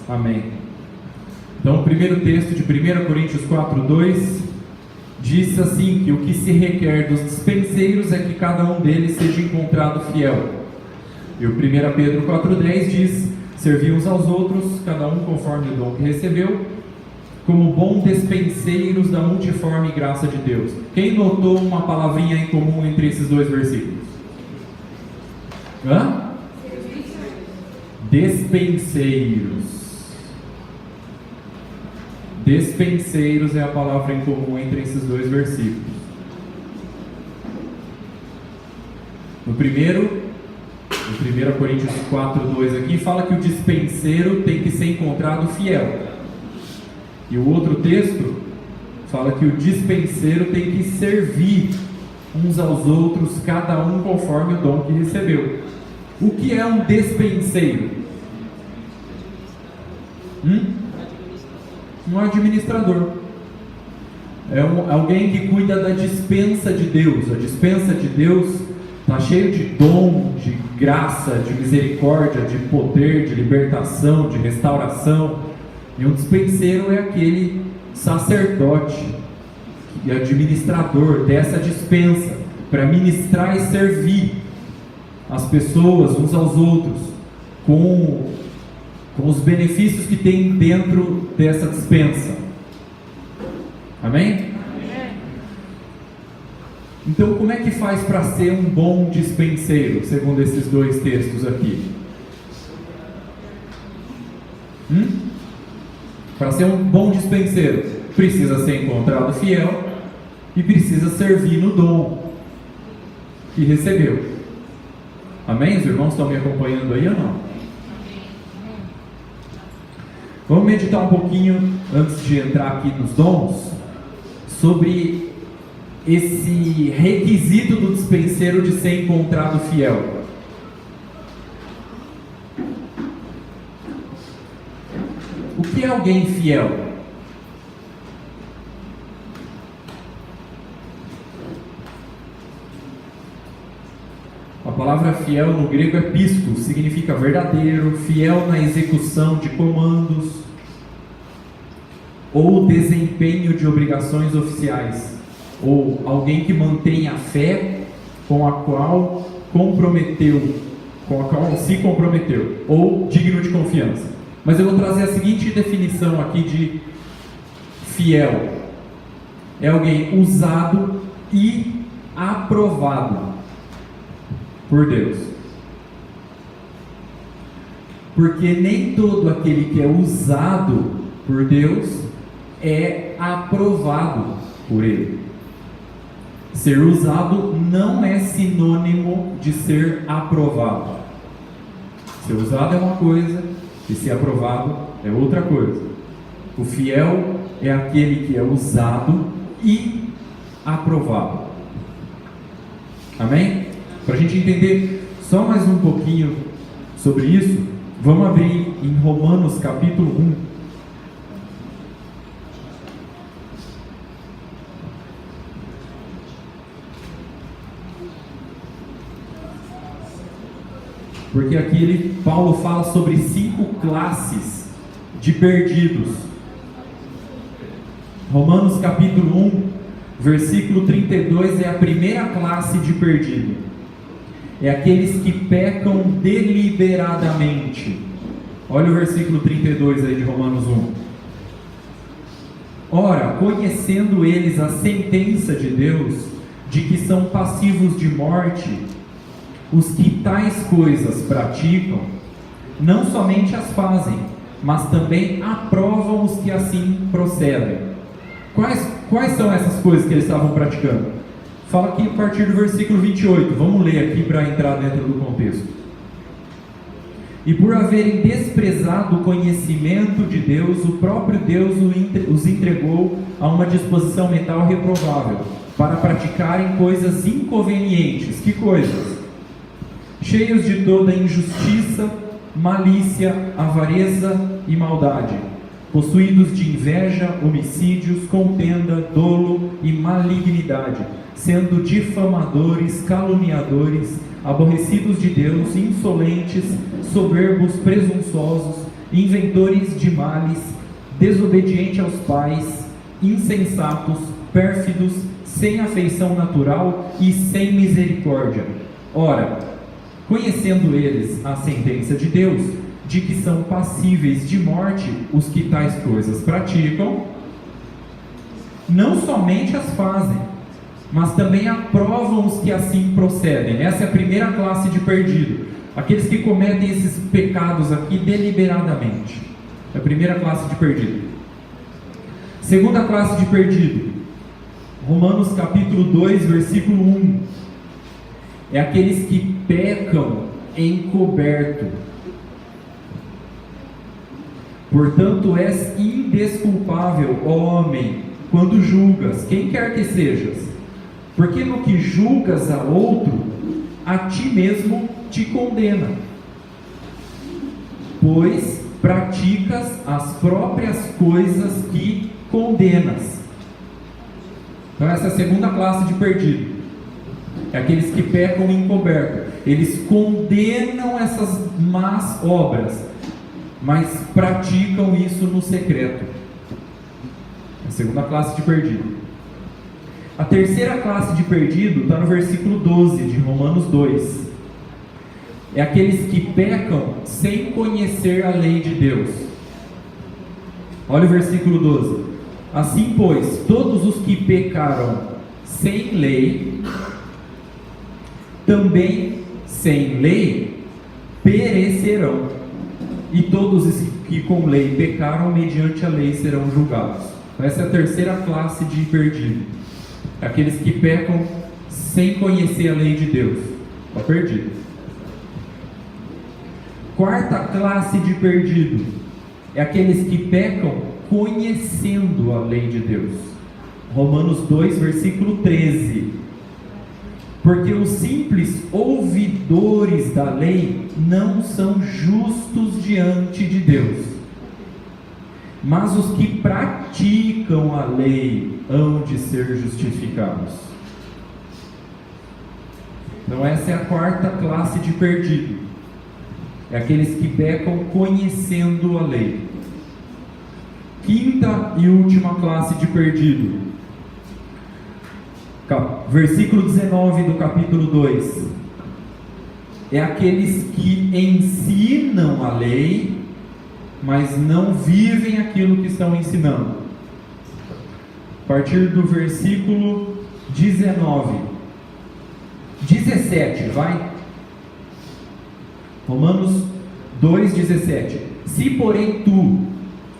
Amém. Então, o primeiro texto de 1 Coríntios 4:2 diz assim, que o que se requer dos dispenseiros é que cada um deles seja encontrado fiel. E o 1 Pedro 4:10 diz: servir uns aos outros, cada um conforme o dom que recebeu, como bom despenseiros da multiforme graça de Deus. Quem notou uma palavrinha em comum entre esses dois versículos? Despenseiros. Despenseiros é a palavra em comum entre esses dois versículos. No 1 Coríntios 4:2 aqui fala que o dispenseiro tem que ser encontrado fiel. E o outro texto fala que o dispenseiro tem que servir uns aos outros, cada um conforme o dom que recebeu. O que é um despenseiro? Um administrador. É alguém que cuida da dispensa de Deus. A dispensa de Deus está cheia de dom, de graça, de misericórdia, de poder, de libertação, de restauração. E um dispenseiro é aquele sacerdote e administrador dessa dispensa, para ministrar e servir as pessoas uns aos outros com os benefícios que tem dentro dessa dispensa. Amém? Amém. Então, como é que faz para ser um bom dispenseiro, segundo esses dois textos aqui? Para ser um bom dispenseiro, precisa ser encontrado fiel e precisa servir no dom que recebeu. Amém? Os irmãos estão me acompanhando aí ou não? Vamos meditar um pouquinho, antes de entrar aqui nos dons, sobre esse requisito do dispenseiro de ser encontrado fiel. O que é alguém fiel? A palavra fiel no grego é pistos, significa verdadeiro, fiel na execução de comandos ou desempenho de obrigações oficiais, ou alguém que mantém a fé com a qual se comprometeu, ou digno de confiança. Mas eu vou trazer a seguinte definição aqui de fiel: é alguém usado e aprovado por Deus. Porque nem todo aquele que é usado por Deus é aprovado por Ele. Ser usado não é sinônimo de ser aprovado. Ser usado é uma coisa e ser aprovado é outra coisa. O fiel é aquele que é usado e aprovado. Amém? Para a gente entender só mais um pouquinho sobre isso, vamos abrir em Romanos capítulo 1. Porque aqui Paulo fala sobre 5 classes de perdidos. Romanos capítulo 1, versículo 32 é a primeira classe de perdido. É aqueles que pecam deliberadamente. Olha o versículo 32 aí de Romanos 1. Ora, conhecendo eles a sentença de Deus, de que são passivos de morte, os que tais coisas praticam, não somente as fazem, mas também aprovam os que assim procedem. Quais são essas coisas que eles estavam praticando? Fala aqui a partir do versículo 28, vamos ler aqui para entrar dentro do contexto. E por haverem desprezado o conhecimento de Deus, o próprio Deus os entregou a uma disposição mental reprovável, para praticarem coisas inconvenientes. Que coisas? Cheios de toda injustiça, malícia, avareza e maldade, possuídos de inveja, homicídios, contenda, dolo e malignidade, sendo difamadores, caluniadores, aborrecidos de Deus, insolentes, soberbos, presunçosos, inventores de males, desobedientes aos pais, insensatos, pérfidos, sem afeição natural e sem misericórdia. Ora, conhecendo eles a sentença de Deus, de que são passíveis de morte os que tais coisas praticam, não somente as fazem, mas também aprovam os que assim procedem. Essa é a primeira classe de perdido, aqueles que cometem esses pecados aqui deliberadamente. É a primeira classe de perdido. Segunda classe de perdido, Romanos capítulo 2, versículo 1. É aqueles que pecam encoberto. Portanto, és indesculpável, ó homem, quando julgas, quem quer que sejas, porque no que julgas a outro, a ti mesmo te condena, pois praticas as próprias coisas que condenas. Então essa é a segunda classe de perdido, é aqueles que pecam encoberto. Eles condenam essas más obras, mas praticam isso no secreto. A segunda classe de perdido. A terceira classe de perdido está no versículo 12 de Romanos 2. É aqueles que pecam sem conhecer a lei de Deus. Olha o versículo 12. Assim, pois, todos os que pecaram sem lei, também sem lei, perecerão. E todos os que com lei pecaram, mediante a lei serão julgados. Essa é a terceira classe de perdido. Aqueles que pecam sem conhecer a lei de Deus. Está perdido. Quarta classe de perdido é aqueles que pecam conhecendo a lei de Deus. Romanos 2, versículo 13. Porque os simples ouvidores da lei não são justos diante de Deus, mas os que praticam a lei hão de ser justificados. Então essa é a quarta classe de perdido. É aqueles que pecam conhecendo a lei. Quinta e última classe de perdido. Versículo 19 do capítulo 2. É aqueles que ensinam a lei, mas não vivem aquilo que estão ensinando. A partir do versículo 17, vai. Romanos 2,17. Se porém tu,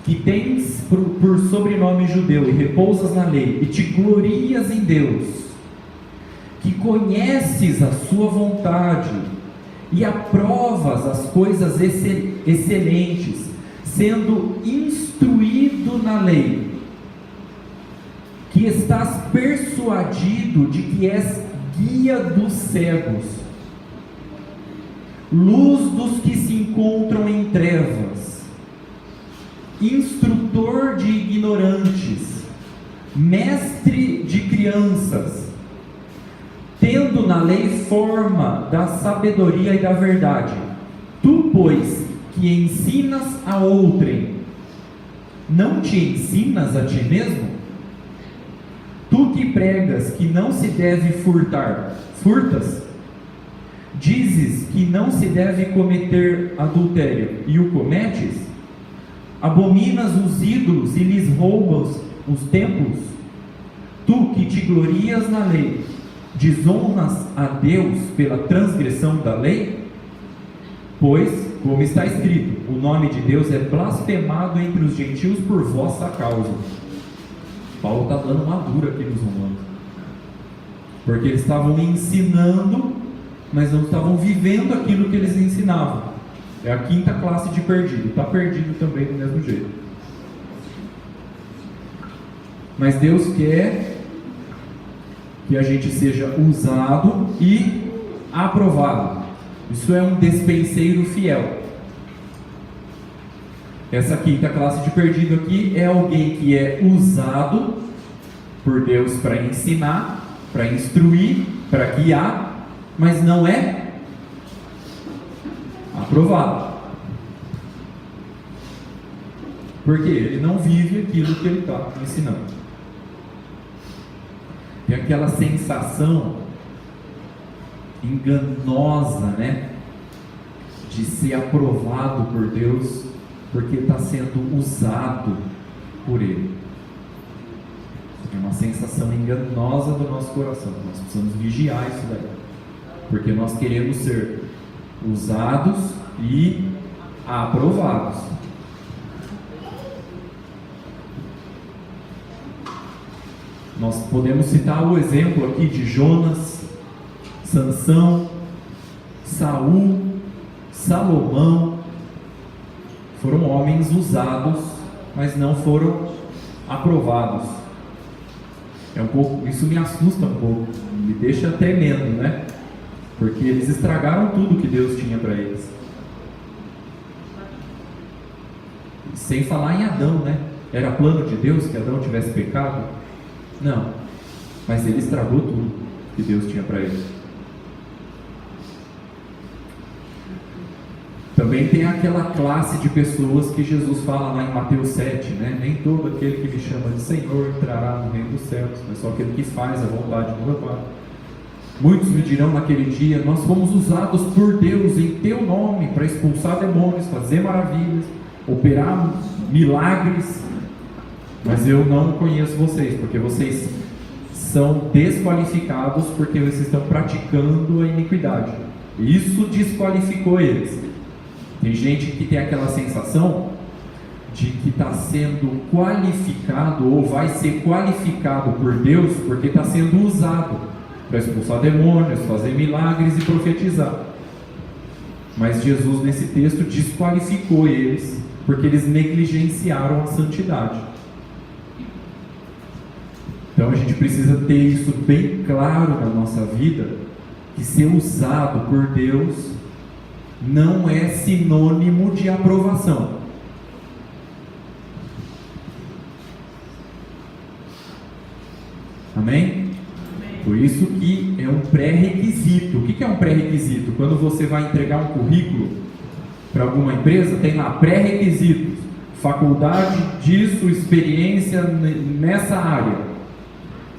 que tens por sobrenome judeu e repousas na lei, e te glorias em Deus, que conheces a sua vontade, e aprovas as coisas excelentes, sendo instruído na lei, que estás persuadido de que és guia dos cegos, luz dos que se encontram em trevas, instrutor de ignorantes, mestre de crianças, tendo na lei forma da sabedoria e da verdade. Tu, pois, que ensinas a outrem, não te ensinas a ti mesmo? Tu que pregas que não se deve furtar, furtas? Dizes que não se deve cometer adultério, e o cometes? Abominas os ídolos e lhes roubas os templos? Tu que te glorias na lei, desonras a Deus pela transgressão da lei? Pois, como está escrito, o nome de Deus é blasfemado entre os gentios por vossa causa. Paulo está dando uma dura aqui nos romanos, porque eles estavam ensinando, mas não estavam vivendo aquilo que eles ensinavam. É a quinta classe de perdido. Está perdido também do mesmo jeito. Mas Deus quer que a gente seja usado e aprovado. Isso é um despenseiro fiel. Essa quinta classe de perdido aqui é alguém que é usado por Deus para ensinar, para instruir, para guiar, mas não é aprovado. Porque ele não vive aquilo que ele está ensinando. Tem aquela sensação enganosa, né? De ser aprovado por Deus, porque está sendo usado por Ele. É uma sensação enganosa do nosso coração. Nós precisamos vigiar isso daí, porque nós queremos ser usados e aprovados. Nós podemos citar o exemplo aqui de Jonas, Sansão, Saul, Salomão. Foram homens usados, mas não foram aprovados. Isso me assusta um pouco, me deixa tremendo, né? Porque eles estragaram tudo que Deus tinha para eles. Sem falar em Adão, né? Era plano de Deus que Adão tivesse pecado? Não, mas ele estragou tudo que Deus tinha para ele. Também tem aquela classe de pessoas que Jesus fala lá em Mateus 7, né? Nem todo aquele que me chama de Senhor entrará no reino dos céus, mas só aquele que faz a vontade do meu Pai. Muitos me dirão naquele dia: nós fomos usados por Deus em teu nome para expulsar demônios, fazer maravilhas, operar milagres, mas eu não conheço vocês, porque vocês são desqualificados porque vocês estão praticando a iniquidade. Isso desqualificou eles. Tem gente que tem aquela sensação de que está sendo qualificado ou vai ser qualificado por Deus porque está sendo usado para expulsar demônios, fazer milagres e profetizar. Mas Jesus nesse texto desqualificou eles porque eles negligenciaram a santidade. Então a gente precisa ter isso bem claro na nossa vida, que ser usado por Deus não é sinônimo de aprovação. Amém? Por isso que é um pré-requisito. O que é um pré-requisito? Quando você vai entregar um currículo para alguma empresa, tem lá pré-requisitos, faculdade disso, experiência nessa área,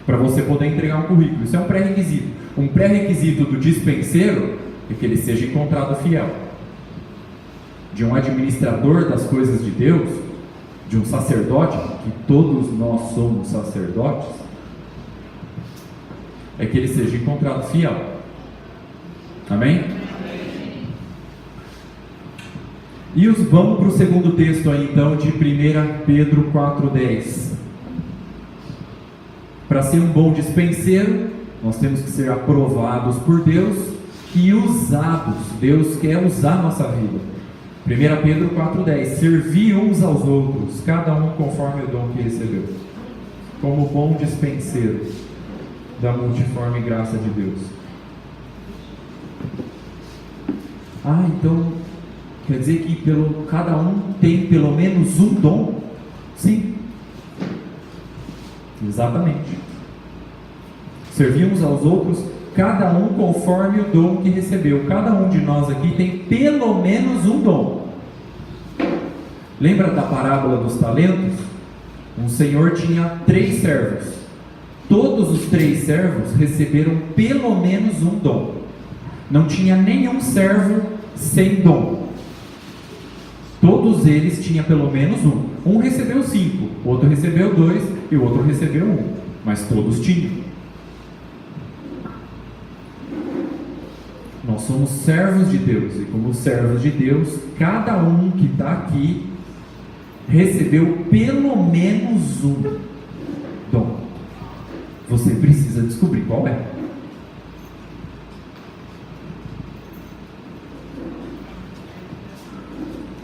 para você poder entregar um currículo. Isso é um pré-requisito. Um pré-requisito do dispenseiro é que ele seja encontrado fiel. De um administrador das coisas de Deus, de um sacerdote, que todos nós somos sacerdotes, é que ele seja encontrado fiel. Amém? E vamos para o segundo texto aí então, de 1 Pedro 4,10. Para ser um bom dispenseiro, nós temos que ser aprovados por Deus e usados. Deus quer usar nossa vida. 1 Pedro 4,10. Servi uns aos outros, cada um conforme o dom que recebeu, como bom dispenseiro da multiforme graça de Deus. Então quer dizer que cada um tem pelo menos um dom? Sim, exatamente. Servir uns aos outros, cada um conforme o dom que recebeu. Cada um de nós aqui tem pelo menos um dom. Lembra da parábola dos talentos? Um senhor tinha 3 servos. Todos os 3 servos receberam pelo menos um dom. Não tinha nenhum servo sem dom. Todos eles tinham pelo menos um. Um recebeu 5, o outro recebeu 2 e o outro recebeu 1. Mas todos tinham. Nós somos servos de Deus, e como servos de Deus, cada um que está aqui recebeu pelo menos um dom. Você precisa descobrir qual é.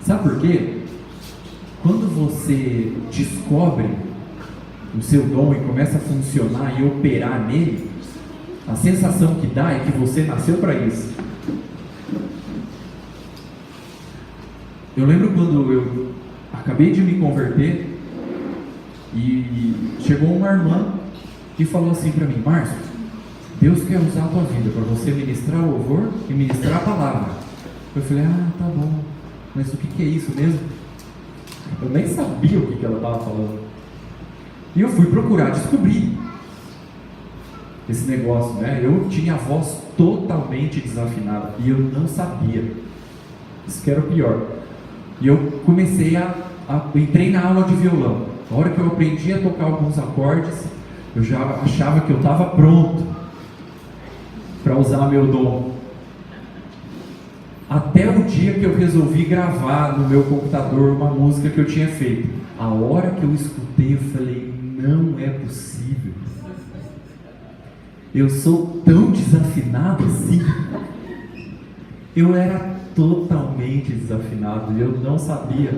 Sabe por quê? Quando você descobre o seu dom e começa a funcionar e operar nele, a sensação que dá é que você nasceu para isso. Eu lembro quando eu acabei de me converter e chegou uma irmã e falou assim para mim: Márcio, Deus quer usar a tua vida para você ministrar o louvor e ministrar a palavra. Eu falei: tá bom, mas o que é isso mesmo? Eu nem sabia o que ela estava falando. E eu fui procurar descobrir esse negócio, né? Eu tinha a voz totalmente desafinada e eu não sabia. Isso que era o pior. E eu comecei entrei na aula de violão. A hora que eu aprendi a tocar alguns acordes, eu já achava que eu estava pronto para usar meu dom. Até o dia que eu resolvi gravar no meu computador uma música que eu tinha feito. A hora que eu escutei, eu falei, não é possível. Eu sou tão desafinado assim. Eu era totalmente desafinado e eu não sabia.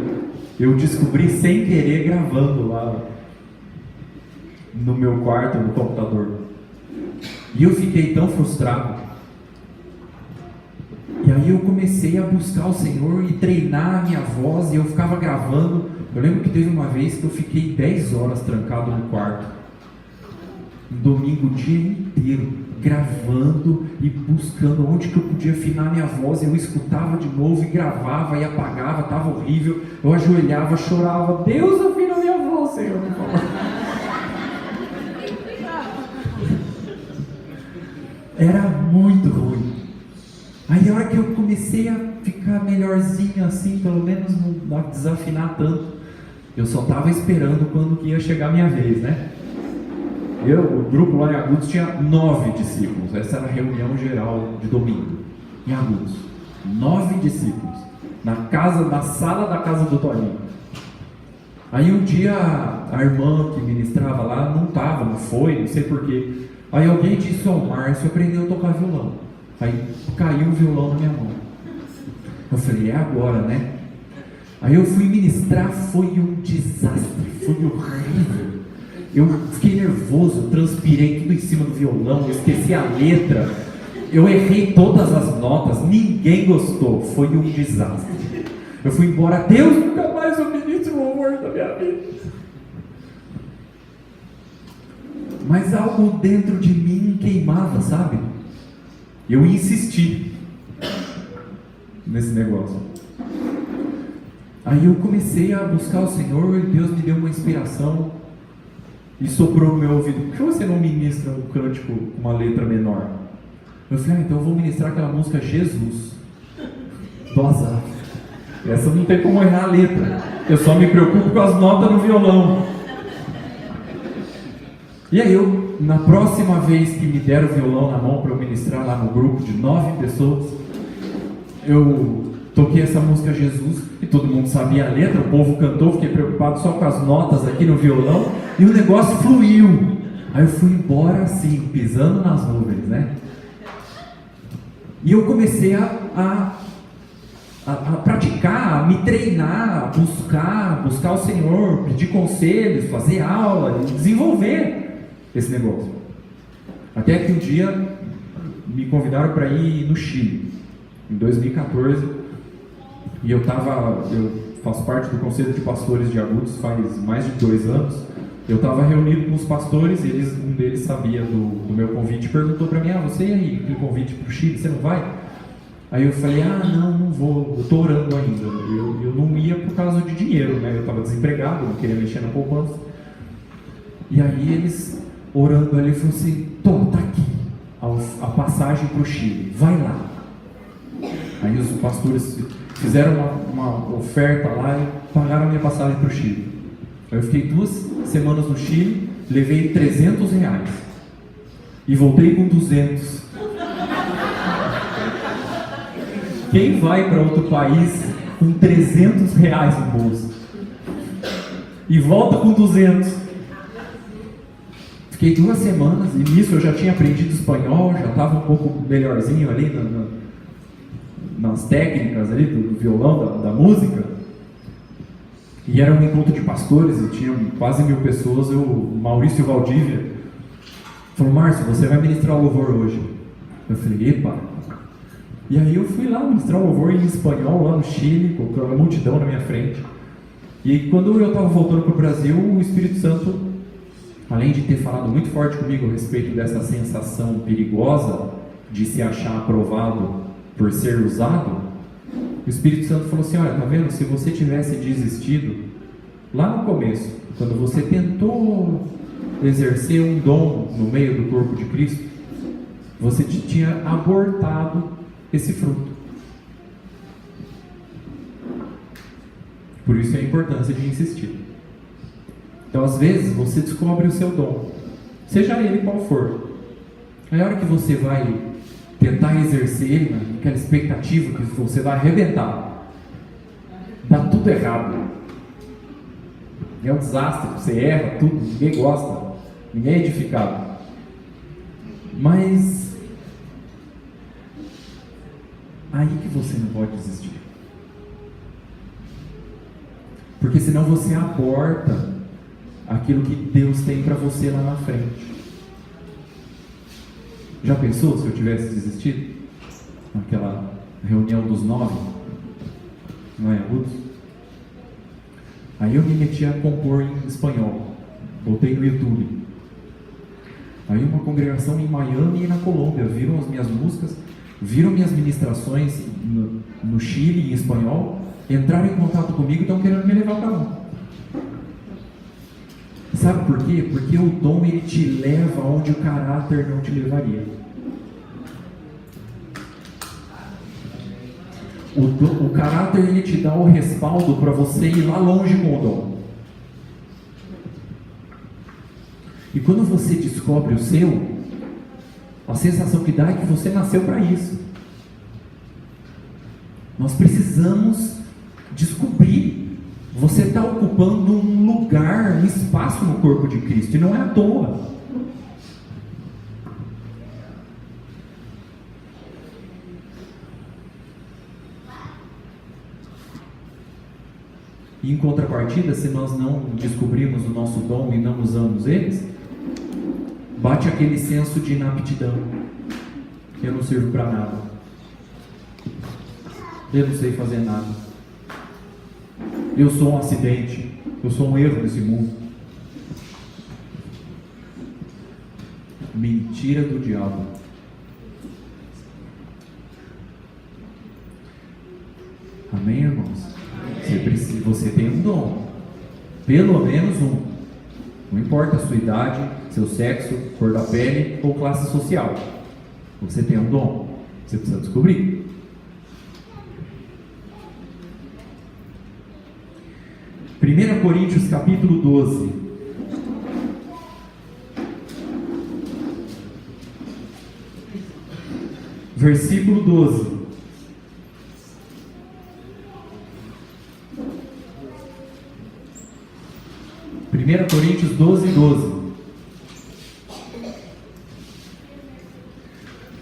Eu descobri sem querer gravando lá no meu quarto, no computador. E eu fiquei tão frustrado. E aí eu comecei a buscar o Senhor e treinar a minha voz, e eu ficava gravando. Eu lembro que teve uma vez que eu fiquei 10 horas trancado no quarto, um domingo o dia inteiro, gravando e buscando onde que eu podia afinar minha voz. Eu escutava de novo e gravava e apagava, estava horrível. Eu ajoelhava, chorava, Deus, afina minha voz, Senhor, por favor. Era muito ruim. Aí a hora que eu comecei a ficar melhorzinho assim, pelo menos não desafinar tanto, eu só estava esperando quando que ia chegar a minha vez, né? O grupo lá em Agudos tinha 9 discípulos. Essa era a reunião geral de domingo em Agudos. 9 discípulos na sala da casa do Toninho. Aí um dia a irmã que ministrava lá não estava, não foi, não sei porquê. Aí alguém disse: ó, o Márcio aprendeu a tocar violão. Aí caiu o violão na minha mão. Eu falei: é agora, né? Aí eu fui ministrar, foi um desastre, foi horrível. Eu fiquei nervoso, transpirei tudo em cima do violão, esqueci a letra, eu errei todas as notas, ninguém gostou, foi um desastre. Eu fui embora, Deus, nunca mais eu ministro o louvor da minha vida. Mas algo dentro de mim queimava, sabe? Eu insisti nesse negócio. Aí eu comecei a buscar o Senhor e Deus me deu uma inspiração e soprou no meu ouvido: por que você não ministra um cântico com uma letra menor? Eu falei: então eu vou ministrar aquela música Jesus, do Azar. Essa não tem como errar a letra, eu só me preocupo com as notas no violão. E aí na próxima vez que me deram o violão na mão para eu ministrar lá no grupo de 9 pessoas, eu toquei essa música Jesus e todo mundo sabia a letra, o povo cantou, fiquei preocupado só com as notas aqui no violão e o negócio fluiu. Aí eu fui embora assim, pisando nas nuvens, né? E eu comecei a praticar, a me treinar, a buscar o Senhor, pedir conselhos, fazer aula, desenvolver esse negócio. Até que um dia me convidaram para ir no Chile, em 2014, e eu faço parte do Conselho de Pastores de Agudos faz mais de 2 anos. Eu estava reunido com os pastores, um deles sabia do meu convite, perguntou para mim: você e aí, aquele convite para o Chile, você não vai? Aí eu falei: não vou, eu estou orando ainda. Eu não ia por causa de dinheiro, né? Eu estava desempregado, não queria mexer na poupança. E aí eles, orando ali, falaram assim: tá aqui a passagem para o Chile, vai lá. Aí os pastores fizeram uma oferta lá e pagaram a minha passagem para o Chile. Aí eu fiquei 2 semanas no Chile, levei R$300 e voltei com 200. Quem vai para outro país com R$300 no bolso e volta com 200? Fiquei 2 semanas e nisso eu já tinha aprendido espanhol, já estava um pouco melhorzinho ali nas técnicas ali do violão, da música. E era um encontro de pastores e tinham quase 1000 pessoas. O Maurício Valdívia falou: Márcio, você vai ministrar o louvor hoje. Eu falei: epa. E aí eu fui lá ministrar o louvor em espanhol lá no Chile, com a multidão na minha frente. E quando eu estava voltando para o Brasil, o Espírito Santo, além de ter falado muito forte comigo a respeito dessa sensação perigosa de se achar aprovado por ser usado, o Espírito Santo falou assim: olha, tá vendo? Se você tivesse desistido no começo, quando você tentou exercer um dom no meio do corpo de Cristo, você tinha abortado esse fruto. Por isso a importância de insistir. Então, às vezes, você descobre o seu dom, seja ele qual for. Aí, a hora que você vai tentar exercer ele, aquela expectativa que você vai arrebentar, dá tudo errado. É um desastre, você erra tudo, ninguém gosta, ninguém é edificado. Mas aí que você não pode desistir. Porque senão você aborta aquilo que Deus tem para você lá na frente. Já pensou se eu tivesse desistido? Naquela reunião dos 9, não é, Ruth? Aí eu me meti a compor em espanhol, botei no YouTube. Aí uma congregação em Miami e na Colômbia viram as minhas músicas, viram minhas ministrações no Chile em espanhol, entraram em contato comigo e estão querendo me levar para lá. Sabe por quê? Porque o dom ele te leva onde o caráter não te levaria. O caráter ele te dá o respaldo para você ir lá longe com o dom. E quando você descobre o seu, a sensação que dá é que você nasceu para isso. Nós precisamos descobrir. Você está ocupando um lugar, um espaço no corpo de Cristo, e não é à toa. E em contrapartida, se nós não descobrimos o nosso dom e não usamos eles, bate aquele senso de inaptidão. Eu não sirvo para nada. Eu não sei fazer nada. Eu sou um acidente. Eu sou um erro nesse mundo. Mentira do diabo. Amém, irmãos? Você tem um dom. Pelo menos um. Não importa a sua idade, seu sexo, cor da pele ou classe social. Você tem um dom. Você precisa descobrir. Primeira Coríntios capítulo 12. Versículo 12. Primeira Coríntios 12, 12.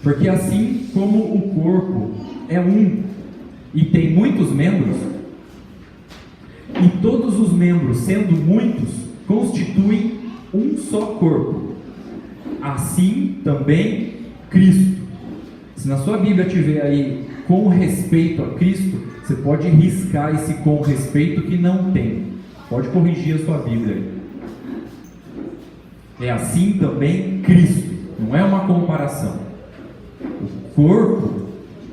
Porque assim como o corpo é um e tem muitos membros, e todos os membros, sendo muitos, constituem um só corpo, assim também Cristo. Se na sua Bíblia tiver aí com respeito a Cristo, você pode riscar esse com respeito que não tem. Pode corrigir a sua Bíblia aí. É assim também Cristo. Não é uma comparação. O corpo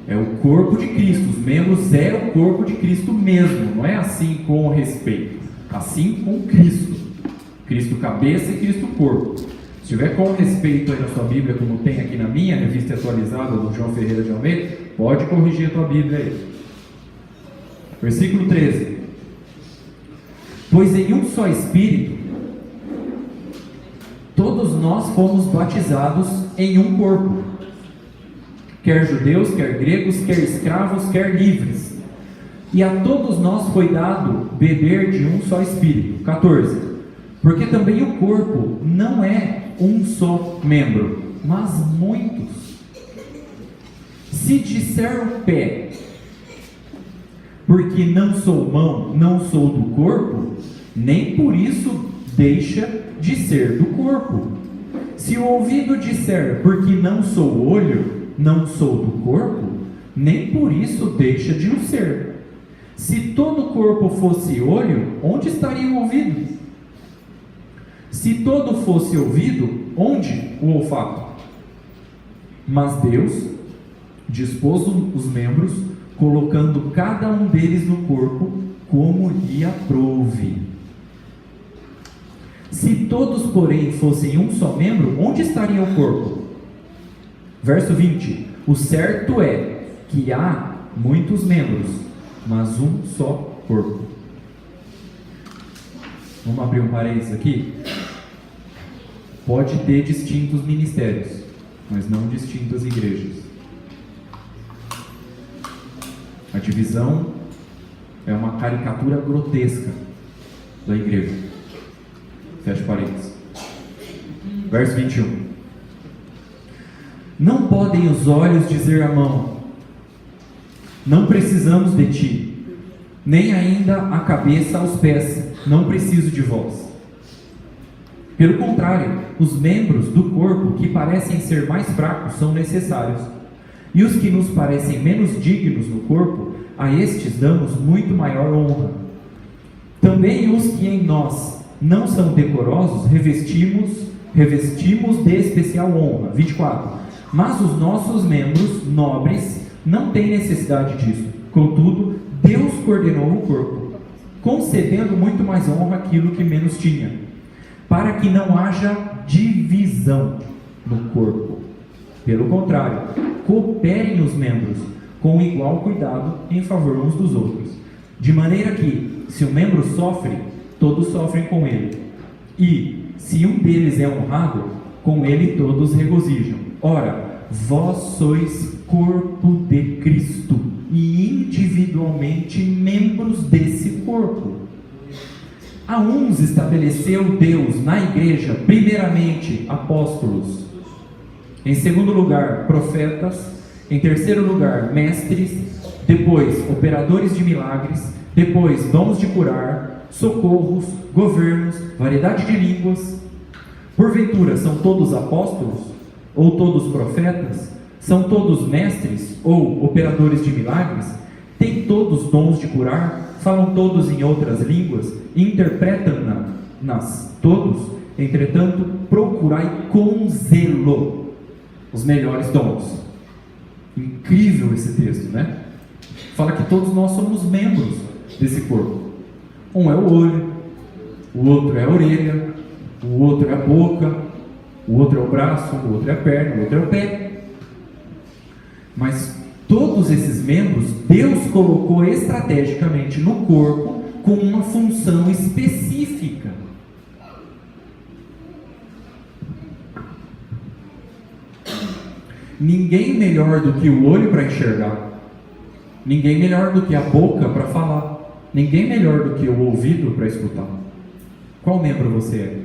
é o corpo de Cristo. Os membros é o corpo de Cristo mesmo. Não é assim com respeito. Assim com Cristo. Cristo cabeça e Cristo corpo. Se tiver com respeito aí na sua Bíblia, como tem aqui na minha, revista atualizada do João Ferreira de Almeida, pode corrigir a tua Bíblia aí. Versículo 13. Pois em um só Espírito, todos nós fomos batizados em um corpo, quer judeus, quer gregos, quer escravos, quer livres, e a todos nós foi dado beber de um só Espírito. 14. Porque também o corpo não é um só membro, mas muitos. Se disser o pé, porque não sou mão, não sou do corpo, nem por isso deixa de ser do corpo. Se o ouvido disser, porque não sou olho, não sou do corpo, nem por isso deixa de o ser. Se todo o corpo fosse olho, onde estaria o ouvido? Se todo fosse ouvido, onde o olfato? Mas Deus dispôs os membros, colocando cada um deles no corpo como lhe aprouve. Se todos, porém, fossem um só membro, onde estaria o corpo? Verso 20. O certo é que há muitos membros, mas um só corpo. Vamos abrir um parênteses aqui? Pode ter distintos ministérios, mas não distintas igrejas. A divisão é uma caricatura grotesca da igreja. Fecha parênteses. Verso 21. Não podem os olhos dizer à mão: não precisamos de ti, nem ainda a cabeça aos pés: não preciso de vós. Pelo contrário, os membros do corpo que parecem ser mais fracos são necessários, e os que nos parecem menos dignos no corpo, a estes damos muito maior honra. Também os que em nós não são decorosos revestimos de especial honra. 24. Mas os nossos membros nobres não têm necessidade disso. Contudo, Deus coordenou o corpo, concedendo muito mais honra àquilo que menos tinha, para que não haja divisão no corpo. Pelo contrário, cooperem os membros com igual cuidado em favor uns dos outros, de maneira que, se um membro sofre, todos sofrem com ele, e, se um deles é honrado, com ele todos regozijam. Ora, vós sois corpo de Cristo, e individualmente membros desse corpo. A uns estabeleceu Deus na igreja, primeiramente, apóstolos, em segundo lugar, profetas, em terceiro lugar, mestres, depois, operadores de milagres, depois, dons de curar, socorros, governos, variedade de línguas. Porventura, são todos apóstolos? Ou todos profetas? São todos mestres? Ou operadores de milagres? Têm todos dons de curar? Falam todos em outras línguas? Interpretam-nas todos? Entretanto, procurai com zelo os melhores dons. Incrível esse texto, né? Fala que todos nós somos membros desse corpo. Um é o olho, o outro é a orelha, o outro é a boca, o outro é o braço, o outro é a perna, o outro é o pé. Mas todos esses membros, Deus colocou estrategicamente no corpo com uma função específica. Ninguém melhor do que o olho para enxergar, ninguém melhor do que a boca para falar, ninguém melhor do que o ouvido para escutar. Qual membro você é?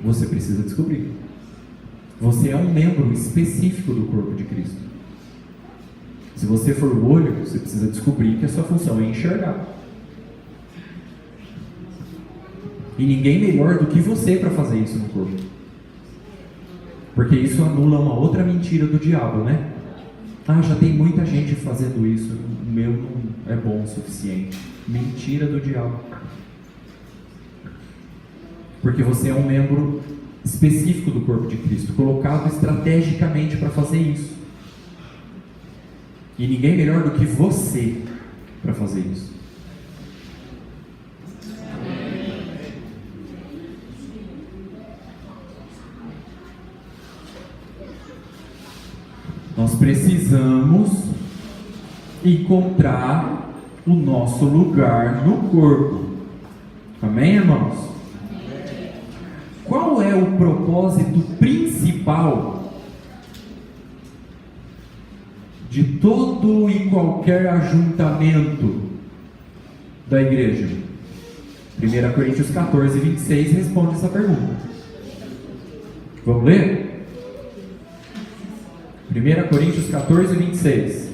Você precisa descobrir. Você é um membro específico do corpo de Cristo. Se você for o olho, você precisa descobrir que a sua função é enxergar. E ninguém melhor do que você para fazer isso no corpo. Porque isso anula uma outra mentira do diabo, né? Ah, já tem muita gente fazendo isso, o meu não é bom o suficiente. Mentira do diabo. Porque você é um membro específico do corpo de Cristo, colocado estrategicamente para fazer isso. E ninguém melhor do que você para fazer isso. Nós precisamos encontrar o nosso lugar no corpo. Amém, irmãos? Amém. Qual é o propósito principal de todo e qualquer ajuntamento da igreja? 1 Coríntios 14, 26 responde essa pergunta. Vamos ler? 1 Coríntios 14, 26.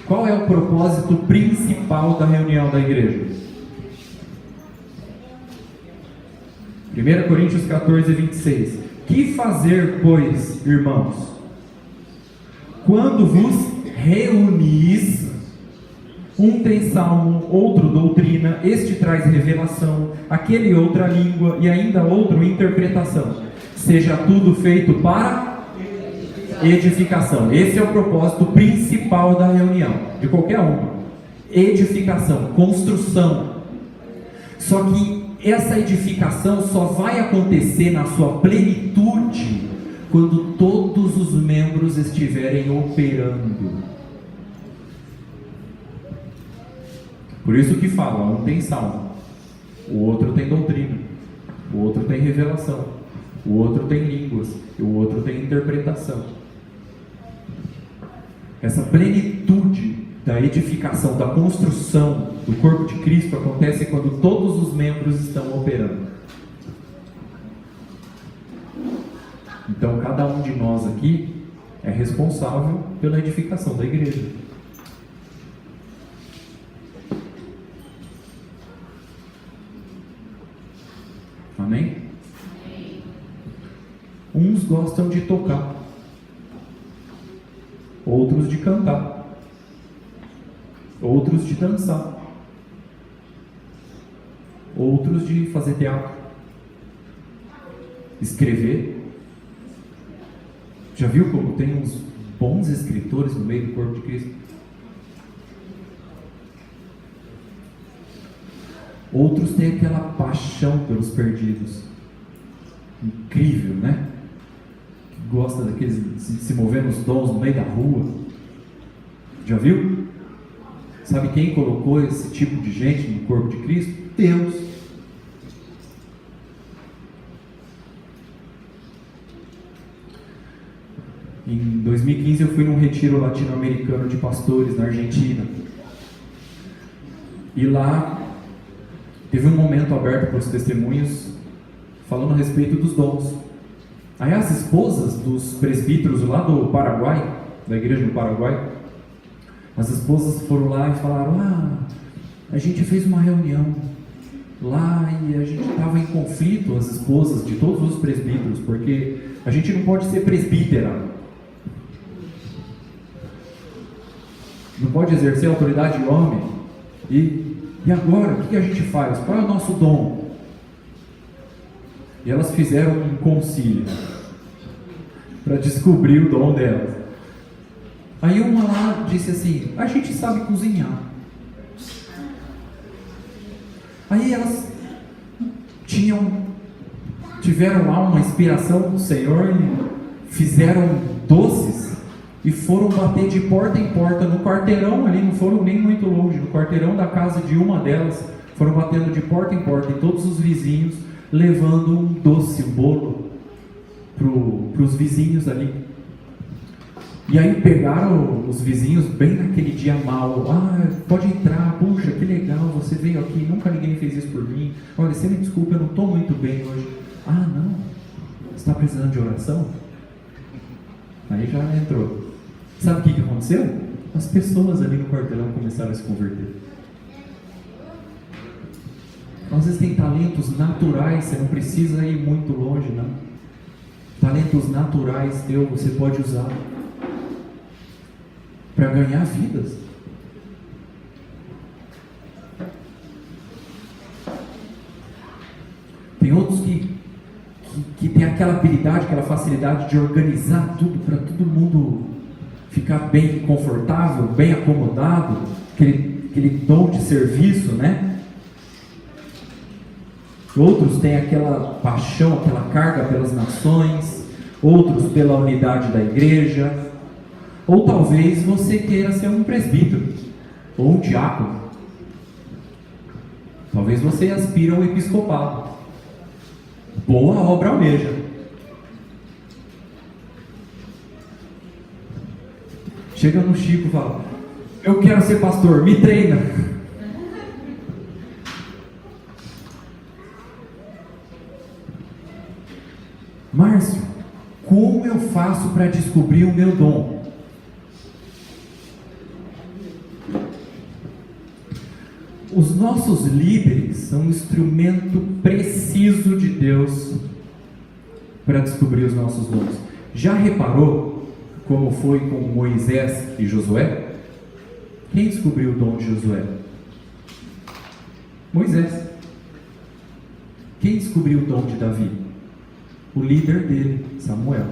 Qual é o propósito principal da reunião da igreja? 1 Coríntios 14, 26. Que fazer, pois, irmãos? Quando vos reunis, um tem salmo, outro doutrina, este traz revelação, aquele outra língua e ainda outro interpretação. Seja tudo feito para edificação. Esse é o propósito principal da reunião, de qualquer uma. Edificação, construção. Só que essa edificação só vai acontecer na sua plenitude quando todos os membros estiverem operando. Por isso que fala, um tem salmo, o outro tem doutrina, o outro tem revelação, o outro tem línguas, e o outro tem interpretação. Essa plenitude da edificação, da construção do corpo de Cristo acontece quando todos os membros estão operando. Então cada um de nós aqui é responsável pela edificação da igreja. Amém? Uns gostam de tocar, outros de cantar, outros de dançar, outros de fazer teatro, escrever. Já viu como tem uns bons escritores no meio do corpo de Cristo? Outros têm aquela paixão pelos perdidos. Incrível, né? Que gosta daqueles se mover nos dons no meio da rua. Já viu? Sabe quem colocou esse tipo de gente no corpo de Cristo? Deus. Em 2015 eu fui num retiro latino-americano de pastores na Argentina. E lá teve um momento aberto para os testemunhos falando a respeito dos dons. Aí as esposas dos presbíteros lá do Paraguai, da igreja do Paraguai, as esposas foram lá e falaram: a gente fez uma reunião lá e a gente estava em conflito, as esposas de todos os presbíteros, porque a gente não pode ser presbítera, não pode exercer autoridade de homem. E agora, o que a gente faz? Qual é o nosso dom? E elas fizeram um concílio para descobrir o dom delas. Aí uma lá disse assim: a gente sabe cozinhar. Aí elas tiveram lá uma inspiração do Senhor e fizeram doces e foram bater de porta em porta no quarteirão ali, não foram nem muito longe, no quarteirão da casa de uma delas, foram batendo de porta em porta em todos os vizinhos, levando um doce, um bolo para os vizinhos ali. E aí pegaram os vizinhos bem naquele dia mal: pode entrar, puxa, que legal, você veio aqui, nunca ninguém fez isso por mim, olha, você me desculpa, eu não estou muito bem hoje. Não, você está precisando de oração? Aí já entrou. Sabe o que aconteceu? As pessoas ali no quarteirão começaram a se converter. Às vezes tem talentos naturais, você não precisa ir muito longe, não. Talentos naturais você pode usar para ganhar vidas. Tem outros que tem aquela habilidade, aquela facilidade de organizar tudo para todo mundo ficar bem confortável, bem acomodado, aquele dom de serviço, né? Outros têm aquela paixão, aquela carga pelas nações, outros pela unidade da igreja. Ou talvez você queira ser um presbítero ou um diácono. Talvez você aspire ao episcopado. Boa obra almeja. Chega no Chico e fala: eu quero ser pastor, me treina. Márcio, como eu faço para descobrir o meu dom? Os nossos líderes são um instrumento preciso de Deus para descobrir os nossos dons. Já reparou como foi com Moisés e Josué? Quem descobriu o dom de Josué? Moisés. Quem descobriu o dom de Davi? O líder dele, Samuel.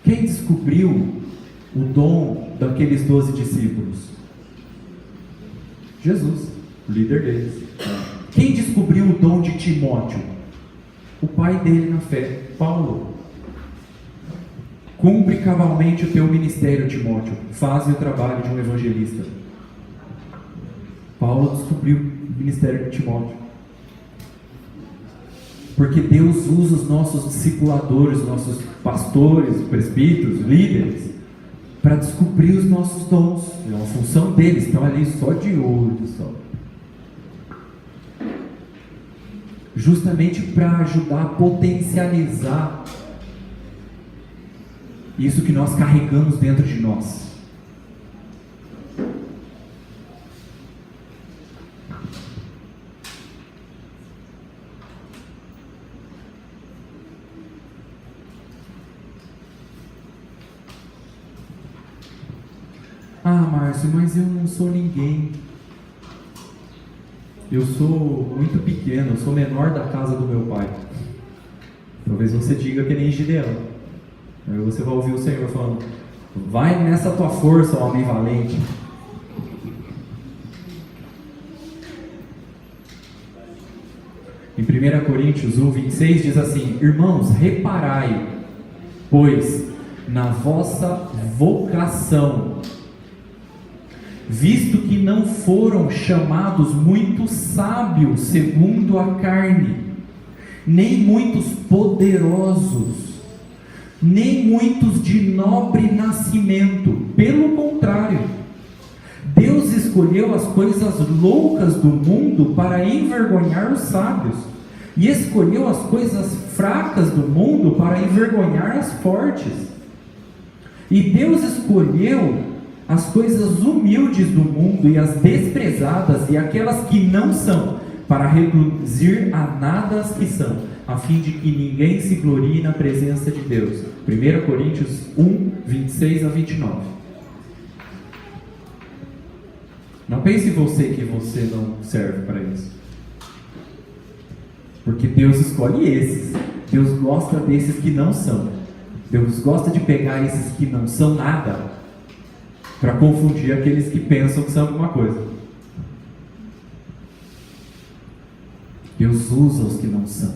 Quem descobriu o dom daqueles 12 discípulos? Jesus. o líder deles. Quem descobriu o dom de Timóteo? O pai dele na fé, Paulo. Cumpre cabalmente o teu ministério, Timóteo. Faze o trabalho de um evangelista. Paulo descobriu o ministério de Timóteo. Porque Deus usa os nossos discipuladores, nossos pastores, presbíteros, líderes, para descobrir os nossos dons. É uma função deles, estão ali só de olho, só. Justamente para ajudar a potencializar isso que nós carregamos dentro de nós. Ah, Márcio, mas eu não sou ninguém. Eu sou muito pequeno, eu sou menor da casa do meu pai. Talvez você diga que nem Gideão. Aí você vai ouvir o Senhor falando: vai nessa tua força, homem valente. Em 1 Coríntios 1:26 diz assim: irmãos, reparai, pois, na vossa vocação, visto que não foram chamados muitos sábios segundo a carne, nem muitos poderosos, nem muitos de nobre nascimento. Pelo contrário, Deus escolheu as coisas loucas do mundo para envergonhar os sábios, e escolheu as coisas fracas do mundo para envergonhar as fortes. E Deus escolheu as coisas humildes do mundo e as desprezadas e aquelas que não são, para reduzir a nada as que são, a fim de que ninguém se glorie na presença de Deus. 1 Coríntios 1:26-29. Não pense você que você não serve para isso, porque Deus escolhe esses. Deus gosta desses que não são. Deus gosta de pegar esses que não são nada, para confundir aqueles que pensam que são alguma coisa. Deus usa os que não são,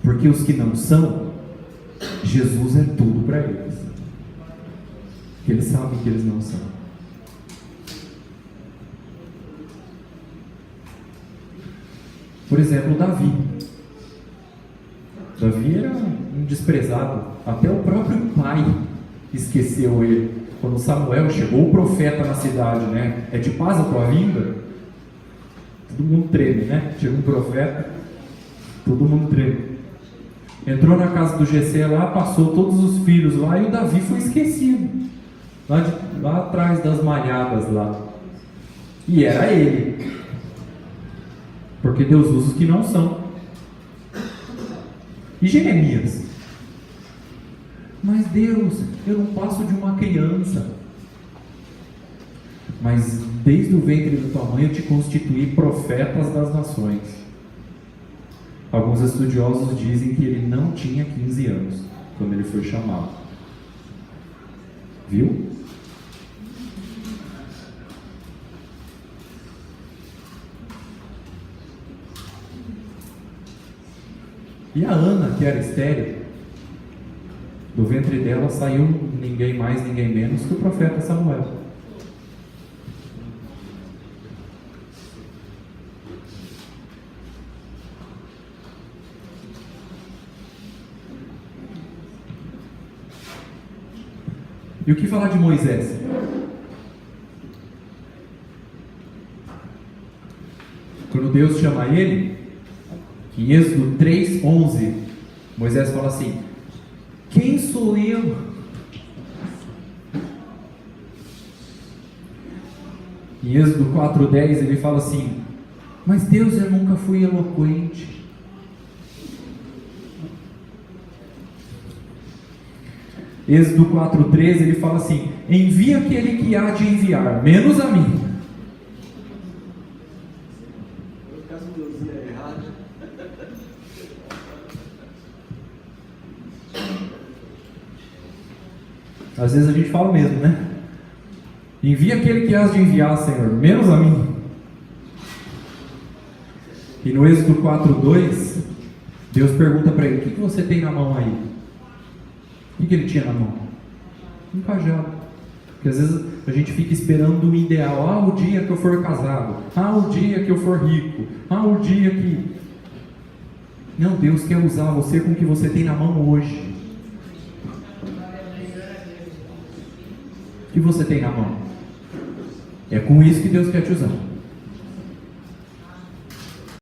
porque os que não são, Jesus é tudo para eles. Eles sabem que eles não são. Por exemplo, Davi. Davi era um desprezado. Até o próprio pai esqueceu ele. Quando Samuel chegou, o profeta na cidade, né? É de paz a tua vinda? Todo mundo treme, né? Chega um profeta, todo mundo treme. Entrou na casa do Jessé lá, passou todos os filhos lá, e o Davi foi esquecido. Lá atrás das malhadas lá. E era ele. Porque Deus usa os que não são. E Jeremias? Mas Deus, eu não passo de uma criança. Mas desde o ventre da tua mãe eu te constituí profetas das nações. Alguns estudiosos dizem que ele não tinha 15 anos quando ele foi chamado. Viu? E a Ana, que era estéril, do ventre dela saiu ninguém mais, ninguém menos que o profeta Samuel. E o que falar de Moisés? Quando Deus chama ele, em Êxodo 3:11, Moisés fala assim: quem sou eu? Em Êxodo 4:10 ele fala assim: mas Deus, eu nunca fui eloquente. Êxodo 4:13 ele fala assim: envia aquele que há de enviar, menos a mim. Às vezes a gente fala mesmo, né? Envia aquele que há de enviar, Senhor, menos a mim. E no Êxodo 4:2, Deus pergunta para ele: o que você tem na mão aí? O que ele tinha na mão? Um cajado. Porque às vezes a gente fica esperando o ideal. O dia que eu for casado. O dia que eu for rico. O dia que... Não, Deus quer usar você com o que você tem na mão hoje. O que você tem na mão? É com isso que Deus quer te usar.